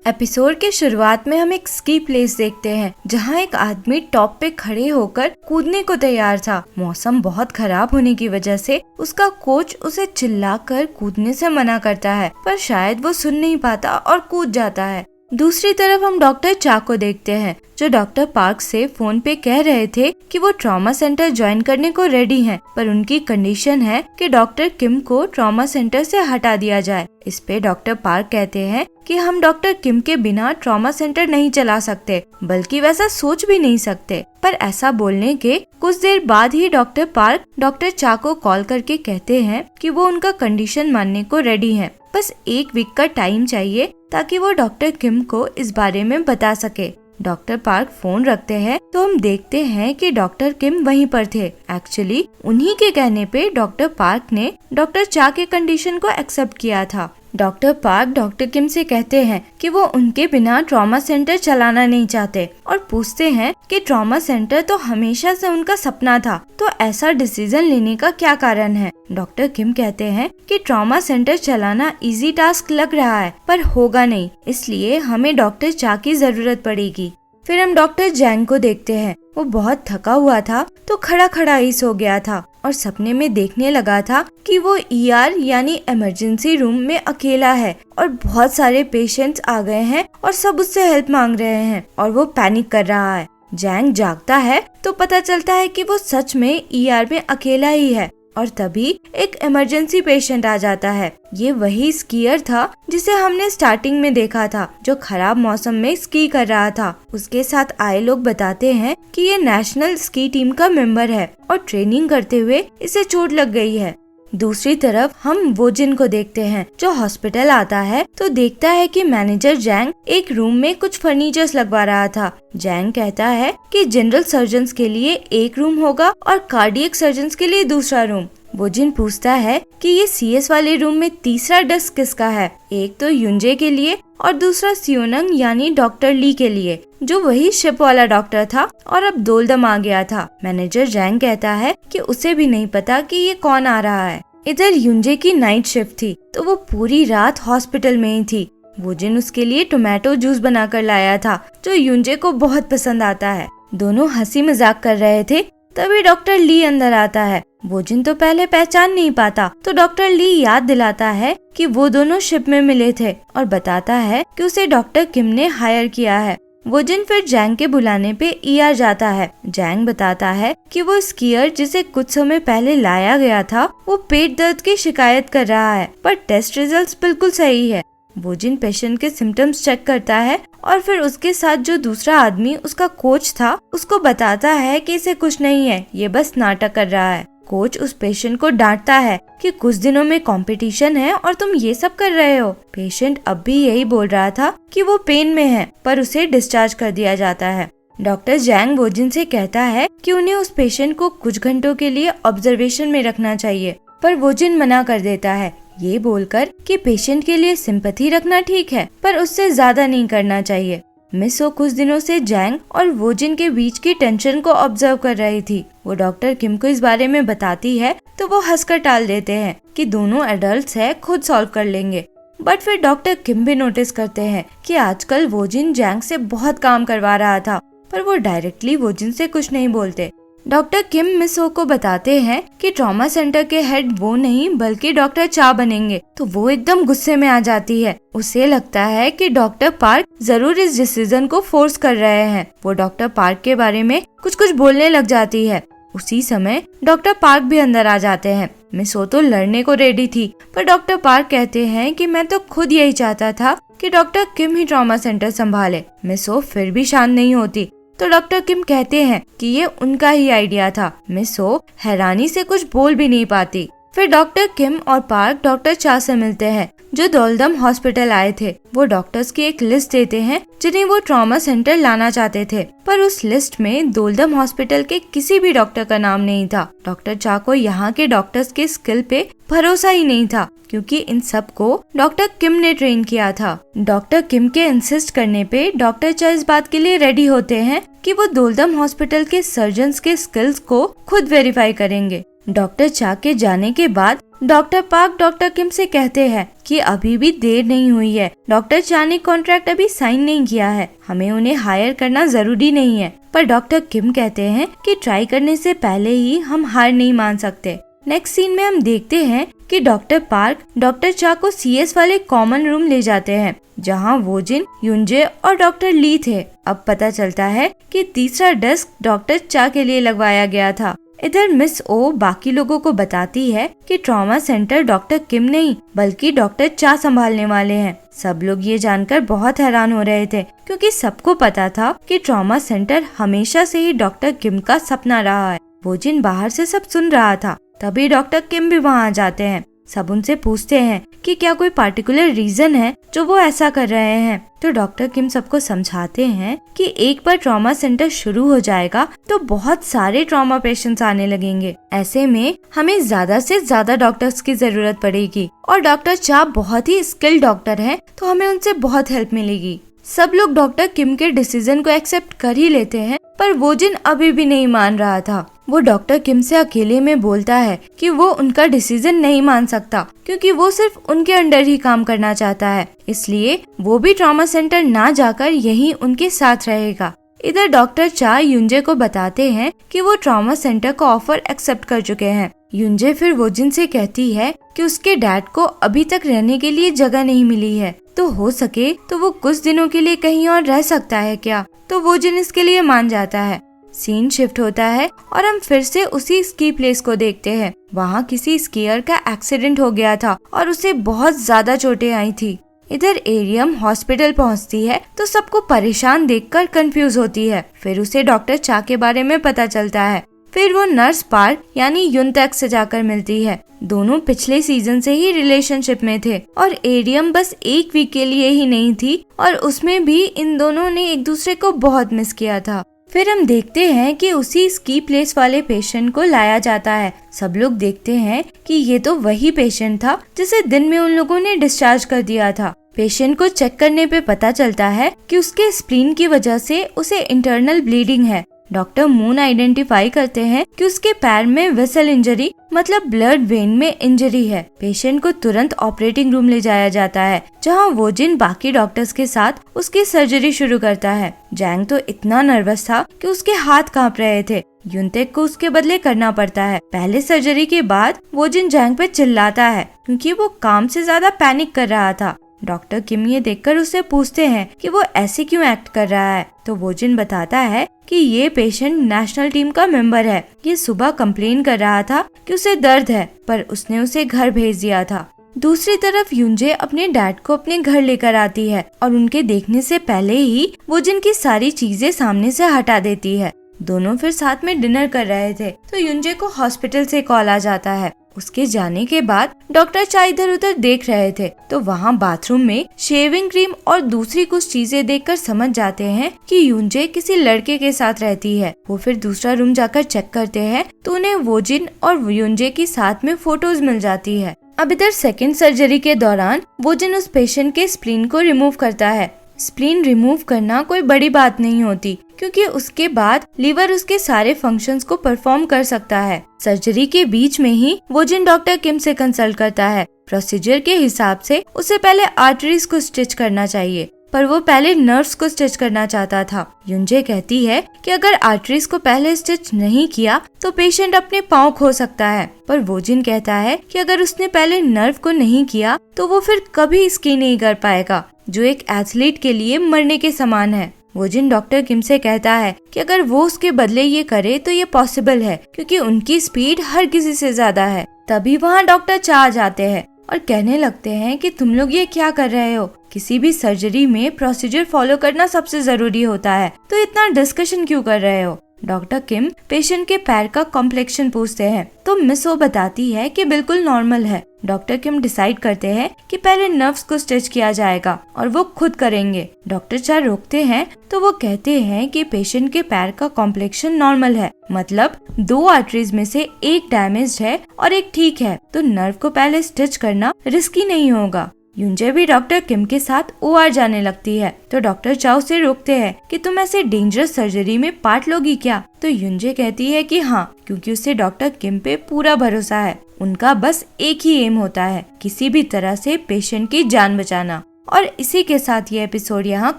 Episode के शुरुआत में हम एक स्की प्लेस देखते हैं जहां एक आदमी टॉप पे खड़े होकर कूदने को तैयार था। मौसम बहुत खराब होने की वजह से उसका कोच उसे चिल्लाकर कूदने से मना करता है, पर शायद वो सुन नहीं पाता और कूद जाता है। दूसरी तरफ हम डॉक्टर चा को देखते हैं जो डॉक्टर पार्क से फोन पे कह रहे थे कि वो ट्रॉमा सेंटर ज्वाइन करने को रेडी हैं, पर उनकी कंडीशन है कि डॉक्टर किम को ट्रॉमा सेंटर से हटा दिया जाए। इस पे डॉक्टर पार्क कहते हैं कि हम डॉक्टर किम के बिना ट्रॉमा सेंटर नहीं चला सकते, बल्कि वैसा सोच भी नहीं सकते। पर ऐसा बोलने के कुछ देर बाद ही डॉक्टर पार्क डॉक्टर चा को कॉल करके कहते हैं कि वो उनका कंडीशन मानने को रेडी हैं। बस 1 वीक का टाइम चाहिए ताकि वो डॉक्टर किम को इस बारे में बता सके। डॉक्टर पार्क फोन रखते हैं तो हम देखते हैं कि डॉक्टर किम वहीं पर थे। एक्चुअली उन्हीं के कहने पे डॉक्टर पार्क ने डॉक्टर चा के कंडीशन को एक्सेप्ट किया था। डॉक्टर पार्क डॉक्टर किम से कहते हैं कि वो उनके बिना ट्रॉमा सेंटर चलाना नहीं चाहते और पूछते हैं कि ट्रॉमा सेंटर तो हमेशा से उनका सपना था, तो ऐसा डिसीजन लेने का क्या कारण है। डॉक्टर किम कहते हैं कि ट्रॉमा सेंटर चलाना इजी टास्क लग रहा है पर होगा नहीं, इसलिए हमें डॉक्टर चा की जरूरत पड़ेगी। फिर हम डॉक्टर जैंग को देखते हैं। वो बहुत थका हुआ था तो खड़ा खड़ा ही सो गया था और सपने में देखने लगा था कि वो ER यानी इमरजेंसी रूम में अकेला है और बहुत सारे पेशेंट्स आ गए हैं और सब उससे हेल्प मांग रहे हैं और वो पैनिक कर रहा है। जैंग जागता है तो पता चलता है कि वो सच में ER में अकेला ही है और तभी एक इमरजेंसी पेशेंट आ जाता है। ये वही स्कीयर था जिसे हमने स्टार्टिंग में देखा था, जो खराब मौसम में स्की कर रहा था। उसके साथ आए लोग बताते हैं कि ये नेशनल स्की टीम का मेंबर है और ट्रेनिंग करते हुए इसे चोट लग गई है। दूसरी तरफ हम वोजिन को देखते हैं जो हॉस्पिटल आता है तो देखता है कि मैनेजर जैंग एक रूम में कुछ फर्नीचर्स लगवा रहा था। जैंग कहता है कि जनरल सर्जन्स के लिए एक रूम होगा और कार्डियक सर्जन्स के लिए दूसरा रूम। वोजिन पूछता है कि ये CS वाले रूम में तीसरा डेस्क किसका है। एक तो युंजे के लिए और दूसरा सियोनंग यानी डॉक्टर ली के लिए, जो वही शिप वाला डॉक्टर था और अब दोलदम आ गया था। मैनेजर जैंग कहता है कि उसे भी नहीं पता कि ये कौन आ रहा है। इधर युंजे की नाइट शिफ्ट थी तो वो पूरी रात हॉस्पिटल में ही थी। वोजिन उसके लिए टोमेटो जूस बनाकर लाया था जो युंजे को बहुत पसंद आता है। दोनों हंसी मजाक कर रहे थे, तभी डॉक्टर ली अंदर आता है। वोजिन तो पहले पहचान नहीं पाता तो डॉक्टर ली याद दिलाता है कि वो दोनों शिप में मिले थे और बताता है कि उसे डॉक्टर किम ने हायर किया है। वोजिन फिर जैंग के बुलाने पे ER जाता है। जैंग बताता है कि वो स्कीयर जिसे कुछ समय पहले लाया गया था वो पेट दर्द की शिकायत कर रहा है, पर टेस्ट रिजल्ट्स बिल्कुल सही है। वोजिन पेशेंट के सिम्टम्स चेक करता है और फिर उसके साथ जो दूसरा आदमी उसका कोच था उसको बताता है कि इसे कुछ नहीं है, ये बस नाटक कर रहा है। कोच उस पेशेंट को डांटता है कि कुछ दिनों में कंपटीशन है और तुम ये सब कर रहे हो। पेशेंट अब भी यही बोल रहा था कि वो पेन में है, पर उसे डिस्चार्ज कर दिया जाता है। डॉक्टर जैंग वोजिन से कहता है कि उन्हें उस पेशेंट को कुछ घंटों के लिए ऑब्जर्वेशन में रखना चाहिए, पर वोजिन मना कर देता है, ये बोलकर कि पेशेंट के लिए सिंपैथी रखना ठीक है पर उससे ज्यादा नहीं करना चाहिए। मिस वो कुछ दिनों से जैंग और वोजिन के बीच की टेंशन को ऑब्जर्व कर रही थी। वो डॉक्टर किम को इस बारे में बताती है तो वो हंसकर टाल देते हैं कि दोनों एडल्ट्स है, खुद सॉल्व कर लेंगे। बट फिर डॉक्टर किम भी नोटिस करते हैं कि आजकल वोजिन जैंग से बहुत काम करवा रहा था, पर वो डायरेक्टली वोजिन से कुछ नहीं बोलते। डॉक्टर किम मिस हो को बताते हैं कि ट्रॉमा सेंटर के हेड वो नहीं बल्कि डॉक्टर चा बनेंगे, तो वो एकदम गुस्से में आ जाती है। उसे लगता है कि डॉक्टर पार्क जरूर इस डिसीजन को फोर्स कर रहे हैं। वो डॉक्टर पार्क के बारे में कुछ बोलने लग जाती है। उसी समय डॉक्टर पार्क भी अंदर आ जाते हैं। मिस हो तो लड़ने को रेडी थी, पर डॉक्टर पार्क कहते हैं कि मैं तो खुद यही चाहता था कि डॉक्टर किम ही ट्रॉमा सेंटर संभाले। मिस हो फिर भी शांत नहीं होती तो डॉक्टर किम कहते हैं कि ये उनका ही आइडिया था। मिस हो हैरानी से कुछ बोल भी नहीं पाती। फिर डॉक्टर किम और पार्क डॉक्टर चा से मिलते हैं जो दोलदम हॉस्पिटल आए थे। वो डॉक्टर्स की एक लिस्ट देते हैं जिन्हें वो ट्रॉमा सेंटर लाना चाहते थे, पर उस लिस्ट में दोलदम हॉस्पिटल के किसी भी डॉक्टर का नाम नहीं था। डॉक्टर चा को यहाँ के डॉक्टर्स के स्किल पे भरोसा ही नहीं था क्योंकि इन सब को डॉक्टर किम ने ट्रेन किया था। डॉक्टर किम के इंसिस्ट करने पे डॉक्टर चा इस बात के लिए रेडी होते हैं कि वो दोलदम हॉस्पिटल के सर्जन्स के स्किल्स को खुद वेरीफाई करेंगे। डॉक्टर चा के जाने के बाद डॉक्टर पार्क डॉक्टर किम से कहते हैं कि अभी भी देर नहीं हुई है। डॉक्टर चा ने कॉन्ट्रैक्ट अभी साइन नहीं किया है, हमें उन्हें हायर करना जरूरी नहीं है। पर डॉक्टर किम कहते हैं कि ट्राई करने से पहले ही हम हार नहीं मान सकते। नेक्स्ट सीन में हम देखते हैं कि डॉक्टर पार्क डॉक्टर चा को सीएस वाले कॉमन रूम ले जाते हैं, जहां वोजिन, युनजे और डॉक्टर ली थे। अब पता चलता है कि तीसरा डेस्क डॉक्टर चा के लिए लगवाया गया था। इधर मिस ओ बाकी लोगों को बताती है कि ट्रॉमा सेंटर डॉक्टर किम नहीं बल्कि डॉक्टर चा संभालने वाले हैं। सब लोग ये जानकर बहुत हैरान हो रहे थे, क्योंकि सबको पता था कि ट्रॉमा सेंटर हमेशा से ही डॉक्टर किम का सपना रहा है। वोजिन बाहर से सब सुन रहा था। तभी डॉक्टर किम भी वहाँ आ जाते हैं। सब उनसे पूछते हैं कि क्या कोई पार्टिकुलर रीजन है जो वो ऐसा कर रहे हैं। तो डॉक्टर किम सबको समझाते हैं कि एक बार ट्रॉमा सेंटर शुरू हो जाएगा तो बहुत सारे ट्रॉमा पेशेंट्स आने लगेंगे। ऐसे में हमें ज्यादा से ज्यादा डॉक्टर्स की जरूरत पड़ेगी और डॉक्टर चा बहुत ही स्किल्ड डॉक्टर हैं, तो हमें उनसे बहुत हेल्प मिलेगी। सब लोग डॉक्टर किम के डिसीजन को एक्सेप्ट कर ही लेते हैं, पर वोजिन अभी भी नहीं मान रहा था। वो डॉक्टर किम से अकेले में बोलता है कि वो उनका डिसीजन नहीं मान सकता, क्योंकि वो सिर्फ उनके अंडर ही काम करना चाहता है, इसलिए वो भी ट्रॉमा सेंटर ना जाकर यहीं उनके साथ रहेगा। इधर डॉक्टर चा युनजे को बताते हैं कि वो ट्रॉमा सेंटर का ऑफर एक्सेप्ट कर चुके हैं। युनजे फिर वोजिन से कहती है कि उसके डैड को अभी तक रहने के लिए जगह नहीं मिली है, तो हो सके तो वो कुछ दिनों के लिए कहीं और रह सकता है क्या। तो वोजिन इसके लिए मान जाता है। सीन शिफ्ट होता है और हम फिर से उसी स्की प्लेस को देखते हैं। वहाँ किसी स्कीयर का एक्सीडेंट हो गया था और उसे बहुत ज्यादा चोटें आई थी। इधर एरियम हॉस्पिटल पहुँचती है तो सबको परेशान देखकर कंफ्यूज होती है। फिर उसे डॉक्टर चा के बारे में पता चलता है। फिर वो नर्स पार्क यानी युनतेक से जाकर मिलती है। दोनों पिछले सीजन से ही रिलेशनशिप में थे और एरियम बस एक वीक के लिए ही नहीं थी, और उसमें भी इन दोनों ने एक दूसरे को बहुत मिस किया था। फिर हम देखते हैं कि उसी स्की प्लेस वाले पेशेंट को लाया जाता है। सब लोग देखते हैं कि ये तो वही पेशेंट था जिसे दिन में उन लोगों ने डिस्चार्ज कर दिया था। पेशेंट को चेक करने पे पता चलता है कि उसके स्प्लीन की वजह से उसे इंटरनल ब्लीडिंग है। डॉक्टर मून आइडेंटिफाई करते हैं कि उसके पैर में वेसल इंजरी मतलब ब्लड वेन में इंजरी है। पेशेंट को तुरंत ऑपरेटिंग रूम ले जाया जाता है, जहां वोजिन बाकी डॉक्टर्स के साथ उसकी सर्जरी शुरू करता है। जैंग तो इतना नर्वस था कि उसके हाथ कांप रहे थे। युनतेक को उसके बदले करना पड़ता है। पहले सर्जरी के बाद वोजिन जैंग पे चिल्लाता है क्योंकि वो काम से ज्यादा पैनिक कर रहा था। डॉक्टर किम ये देखकर उससे पूछते हैं कि वो ऐसे क्यों एक्ट कर रहा है। तो वोजिन बताता है कि ये पेशेंट नेशनल टीम का मेंबर है। ये सुबह कंप्लेन कर रहा था कि उसे दर्द है, पर उसने उसे घर भेज दिया था। दूसरी तरफ युनजे अपने डैड को अपने घर लेकर आती है और उनके देखने से पहले ही वोजिन की सारी चीजें सामने से हटा देती है। दोनों फिर साथ में डिनर कर रहे थे तो युनजे को हॉस्पिटल से कॉल आ जाता है। उसके जाने के बाद डॉक्टर चा इधर उधर देख रहे थे तो वहाँ बाथरूम में शेविंग क्रीम और दूसरी कुछ चीजें देखकर समझ जाते हैं कि युनजे किसी लड़के के साथ रहती है। वो फिर दूसरा रूम जाकर चेक करते हैं तो उन्हें वोजिन और युनजे की साथ में फोटोज मिल जाती है। अब इधर सेकेंड सर्जरी के दौरान वोजिन उस पेशेंट के स्प्लीन को रिमूव करता है। स्प्लीन रिमूव करना कोई बड़ी बात नहीं होती, क्योंकि उसके बाद लीवर उसके सारे फंक्शंस को परफॉर्म कर सकता है। सर्जरी के बीच में ही वोजिन डॉक्टर किम से कंसल्ट करता है। प्रोसीजर के हिसाब से उसे पहले आर्टरीज को स्टिच करना चाहिए, पर वो पहले नर्व्स को स्टिच करना चाहता था। युनजे कहती है कि अगर आर्टरीज को पहले स्टिच नहीं किया तो पेशेंट अपने पाँव खो सकता है, पर वोजिन कहता है कि अगर उसने पहले नर्व को नहीं किया तो वो फिर कभी स्की नहीं कर पाएगा, जो एक एथलीट के लिए मरने के समान है। वोजिन डॉक्टर किम से कहता है कि अगर वो उसके बदले ये करे तो ये पॉसिबल है, क्योंकि उनकी स्पीड हर किसी से ज्यादा है। तभी वहाँ डॉक्टर चा आ जाते हैं और कहने लगते हैं कि तुम लोग ये क्या कर रहे हो। किसी भी सर्जरी में प्रोसीजर फॉलो करना सबसे जरूरी होता है, तो इतना डिस्कशन क्यों कर रहे हो। डॉक्टर किम पेशेंट के पैर का कॉम्प्लेक्शन पूछते हैं तो मिस ओ बताती है कि बिल्कुल नॉर्मल है। डॉक्टर किम डिसाइड करते हैं कि पहले नर्व्स को स्टिच किया जाएगा और वो खुद करेंगे। डॉक्टर चा रोकते हैं तो वो कहते हैं कि पेशेंट के पैर का कॉम्प्लेक्शन नॉर्मल है, मतलब 2 आर्टरीज में से एक डैमेज्ड है और एक ठीक है, तो नर्व को पहले स्टिच करना रिस्की नहीं होगा। युंजे भी डॉक्टर किम के साथ ओआर जाने लगती है तो डॉक्टर चाओ से रोकते हैं कि तुम ऐसे डेंजरस सर्जरी में पार्ट लोगी क्या। तो युंजे कहती है कि हाँ, क्योंकि उसे डॉक्टर किम पे पूरा भरोसा है। उनका बस एक ही एम होता है, किसी भी तरह से पेशेंट की जान बचाना। और इसी के साथ ये एपिसोड यहाँ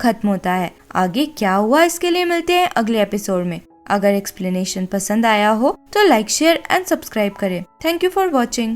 खत्म होता है। आगे क्या हुआ इसके लिए मिलते हैं अगले एपिसोड में। अगर एक्सप्लेनेशन पसंद आया हो तो लाइक, शेयर एंड सब्सक्राइब करें। Thank you for watching.